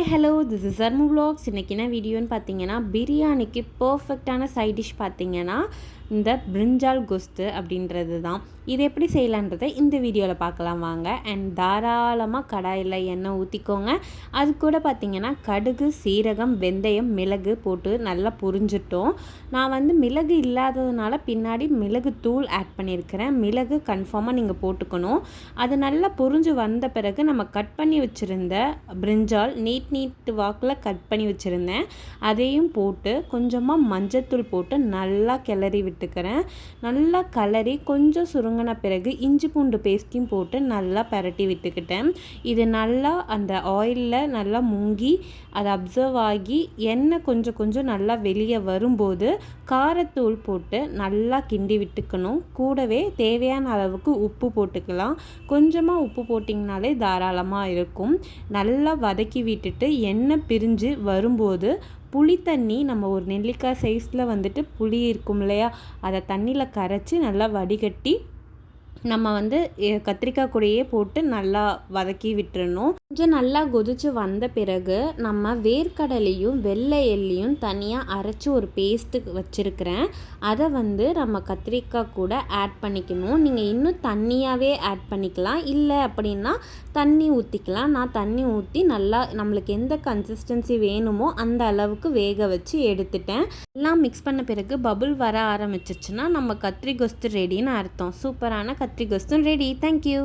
Hi hello this is Sharmu vlogs. இன்றைக்கி என்ன வீடியோன்னு பார்த்தீங்கன்னா, பிரியாணிக்கு பர்ஃபெக்டான சைட் டிஷ் பார்த்தீங்கன்னா இந்த பிரிஞ்சால் கொஸ்து அப்படின்றது தான். இது எப்படி செய்யலான்றதை இந்த வீடியோவில் பார்க்கலாம் வாங்க. அண்ட் தாராளமாக கடாயில் எண்ணெய் ஊற்றிக்கோங்க. அது கூட பார்த்திங்கன்னா கடுகு, சீரகம், வெந்தயம், மிளகு போட்டு நல்லா புரிஞ்சிட்டோம். நான் வந்து மிளகு இல்லாததுனால பின்னாடி மிளகு தூள் ஆட் பண்ணியிருக்கிறேன். மிளகு கன்ஃபார்மாக நீங்கள் போட்டுக்கணும். அது நல்லா புரிஞ்சு வந்த பிறகு நம்ம கட் பண்ணி வச்சுருந்த பிரிஞ்சால் நீட் வாக்கில் கட் பண்ணி வச்சுருந்தேன். அதையும் போட்டு கொஞ்சமாக மஞ்சத்தூள் போட்டு நல்லா கிளறி விட்டுக்கிறேன். நல்லா கிளறி கொஞ்சம் சுருங்கின பிறகு இஞ்சி பூண்டு பேஸ்ட்டையும் போட்டு நல்லா பரட்டி விட்டுக்கிட்டேன். இது நல்லா அந்த ஆயிலில் நல்லா முங்கி அது அப்சர்வ் ஆகி எண்ணெய் கொஞ்சம் நல்லா வெளியே வரும்போது காரத்தூள் போட்டு நல்லா கிண்டி விட்டுக்கணும். கூடவே தேவையான அளவுக்கு உப்பு போட்டுக்கலாம். கொஞ்சமாக உப்பு போட்டிங்கனாலே தாராளமாக இருக்கும். நல்லா வதக்கி விட்டுட்டு எண்ணெய் பிரிஞ்சு வரும்போது புளி தண்ணி, நம்ம ஒரு நெல்லிக்காய் சைஸில் வந்துட்டு புளி இருக்கும் இல்லையா, அதை தண்ணியில் கரைச்சி நல்லா வடிகட்டி நம்ம வந்து கத்திரிக்காய் கூடையே போட்டு நல்லா வதக்கி விட்டுறணும். கொஞ்சம் நல்லா கொதித்து வந்த பிறகு நம்ம வேர்க்கடலையும் வெள்ளை எள்ளையும் தனியாக அரைச்சி ஒரு பேஸ்ட்டு வச்சுருக்கிறேன். அதை வந்து நம்ம கத்திரிக்காய் கூட ஆட் பண்ணிக்கணும். நீங்கள் இன்னும் தண்ணியாகவே ஆட் பண்ணிக்கலாம், இல்லை அப்படின்னா தண்ணி ஊற்றிக்கலாம். நான் தண்ணி ஊற்றி நல்லா நம்மளுக்கு எந்த கன்சிஸ்டன்சி வேணுமோ அந்த அளவுக்கு வேக வச்சு எடுத்துட்டேன். எல்லாம் மிக்ஸ் பண்ண பிறகு பபுள் வர ஆரம்பிச்சிச்சுன்னா நம்ம கத்திரி கொஸ்து ரெடின்னு அர்த்தம். சூப்பரான கத்திரி கொஸ்து ரெடி. தேங்க்யூ.